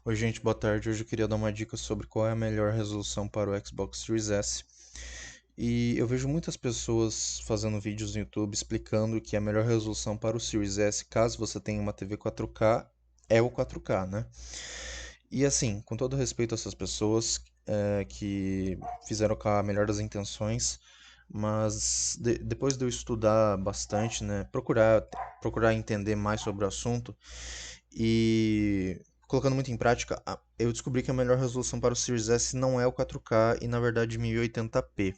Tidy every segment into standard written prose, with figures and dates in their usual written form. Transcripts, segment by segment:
Oi, gente, boa tarde. Hoje eu queria dar uma dica sobre qual é a melhor resolução para o Xbox Series S. E eu vejo muitas pessoas fazendo vídeos no YouTube explicando que a melhor resolução para o Series S, caso você tenha uma TV 4K, é o 4K, né? E assim, com todo respeito a essas pessoas que fizeram com a melhor das intenções, mas depois de eu estudar bastante, né, procurar entender mais sobre o assunto e colocando muito em prática, eu descobri que a melhor resolução para o Series S não é o 4K e na verdade 1080p.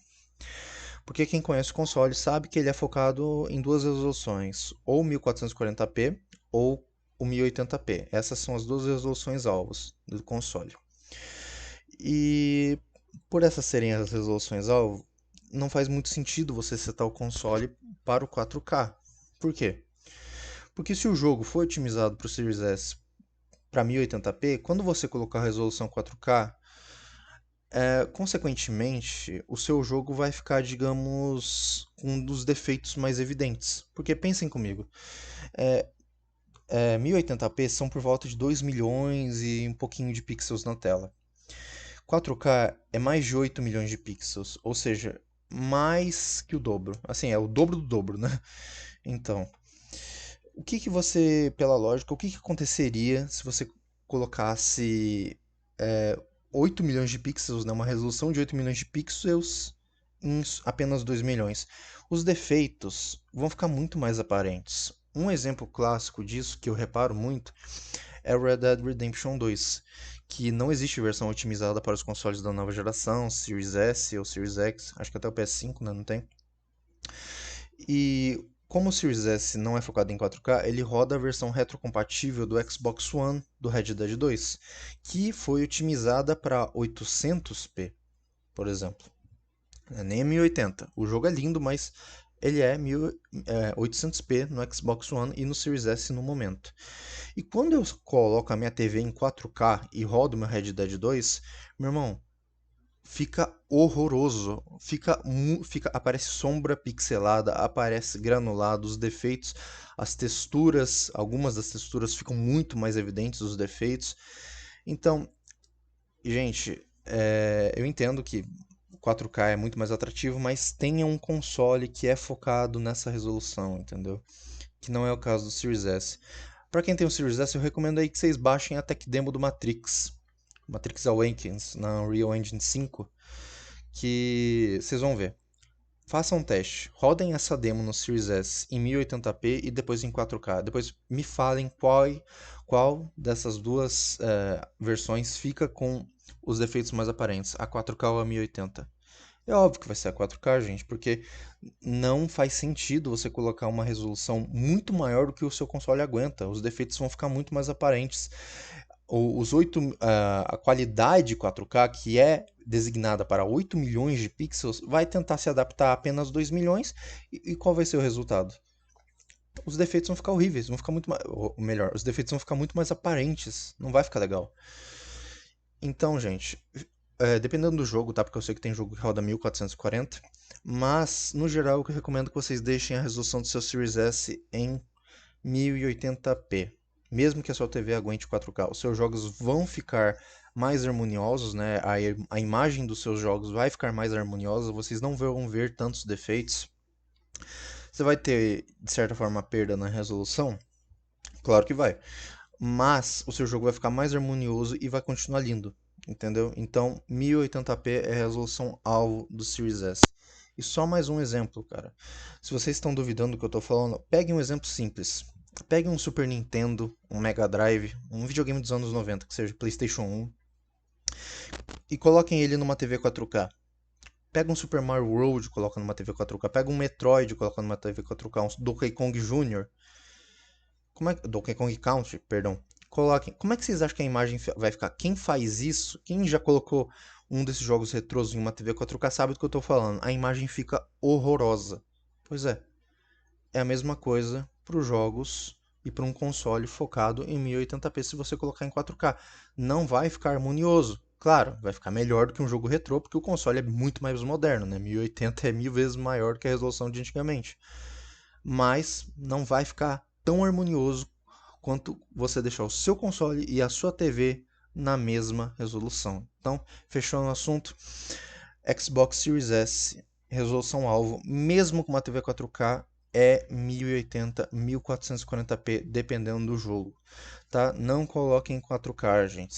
Porque quem conhece o console sabe que ele é focado em duas resoluções, ou 1440p ou o 1080p. Essas são as duas resoluções alvos do console. E por essas serem as resoluções alvo, não faz muito sentido você setar o console para o 4K. Por quê? Porque se o jogo for otimizado para o Series S para 1080p, quando você colocar a resolução 4K, consequentemente, o seu jogo vai ficar, digamos, com um dos defeitos mais evidentes. Porque pensem comigo, 1080p são por volta de 2 milhões e um pouquinho de pixels na tela. 4K é mais de 8 milhões de pixels, ou seja, mais que o dobro. Assim, é o dobro do dobro, né? Então, o que que você, pela lógica, o que que aconteceria se você colocasse 8 milhões de pixels, né, uma resolução de 8 milhões de pixels em apenas 2 milhões? Os defeitos vão ficar muito mais aparentes. Um exemplo clássico disso, que eu reparo muito, é o Red Dead Redemption 2, que não existe versão otimizada para os consoles da nova geração, Series S ou Series X, acho que até o PS5, né, não tem. E como o Series S não é focado em 4K, ele roda a versão retrocompatível do Xbox One do Red Dead 2, que foi otimizada para 800p, por exemplo. Nem é 1080. O jogo é lindo, mas ele é 800p no Xbox One e no Series S no momento. E quando eu coloco a minha TV em 4K e rodo meu Red Dead 2, meu irmão, fica horroroso. Aparece sombra pixelada, aparece granulado, os defeitos, as texturas, algumas das texturas ficam muito mais evidentes, os defeitos. Então, gente, eu entendo que 4K é muito mais atrativo, mas tenha um console que é focado nessa resolução, entendeu? Que não é o caso do Series S. Para quem tem o Series S, eu recomendo aí que vocês baixem a tech demo do Matrix. Matrix Awakens na Unreal Engine 5, que vocês vão ver. Façam um teste, rodem essa demo no Series S em 1080p e depois em 4K. Depois me falem qual dessas duas versões fica com os defeitos mais aparentes, a 4K ou a 1080. É óbvio que vai ser a 4K, gente, porque não faz sentido você colocar uma resolução muito maior do que o seu console aguenta. Os defeitos vão ficar muito mais aparentes. A qualidade 4K, que é designada para 8 milhões de pixels, vai tentar se adaptar a apenas 2 milhões. E qual vai ser o resultado? Os defeitos vão ficar horríveis, vão ficar muito mais, ou melhor, os defeitos vão ficar muito mais aparentes, não vai ficar legal. Então, gente, dependendo do jogo, tá? Porque eu sei que tem jogo que roda 1440, mas no geral eu recomendo que vocês deixem a resolução do seu Series S em 1080p, mesmo que a sua TV aguente 4K. Os seus jogos vão ficar mais harmoniosos, né? A imagem dos seus jogos vai ficar mais harmoniosa, vocês não vão ver tantos defeitos. Você vai ter, de certa forma, perda na resolução? Claro que vai. Mas o seu jogo vai ficar mais harmonioso e vai continuar lindo, entendeu? Então, 1080p é a resolução alvo do Series S. E só mais um exemplo, cara. Se vocês estão duvidando do que eu tô falando, peguem um exemplo simples. Peguem um Super Nintendo, um Mega Drive, um videogame dos anos 90, que seja PlayStation 1, e coloquem ele numa TV 4K. Pega um Super Mario World e coloca numa TV 4K. Pega um Metroid e coloca numa TV 4K. Um Donkey Kong Jr. Donkey Kong Country, perdão. Coloquem. Como é que vocês acham que a imagem vai ficar? Quem faz isso? Quem já colocou um desses jogos retrôs em uma TV 4K sabe do que eu tô falando. A imagem fica horrorosa. Pois é. É a mesma coisa para os jogos e para um console focado em 1080p se você colocar em 4K. Não vai ficar harmonioso. Claro, vai ficar melhor do que um jogo retrô, porque o console é muito mais moderno, né? 1080 é 1000 vezes maior que a resolução de antigamente. Mas não vai ficar tão harmonioso quanto você deixar o seu console e a sua TV na mesma resolução. Então, fechando o assunto, Xbox Series S, resolução alvo, mesmo com uma TV 4K, é 1080, 1440p, dependendo do jogo, tá? Não coloquem em 4K, gente.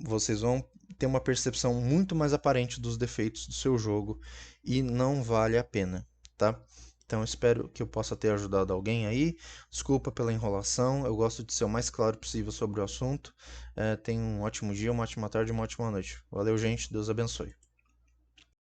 Vocês vão ter uma percepção muito mais aparente dos defeitos do seu jogo e não vale a pena, tá? Então espero que eu possa ter ajudado alguém aí. Desculpa pela enrolação, eu gosto de ser o mais claro possível sobre o assunto. Tenha um ótimo dia, uma ótima tarde, uma ótima noite. Valeu, gente. Deus abençoe.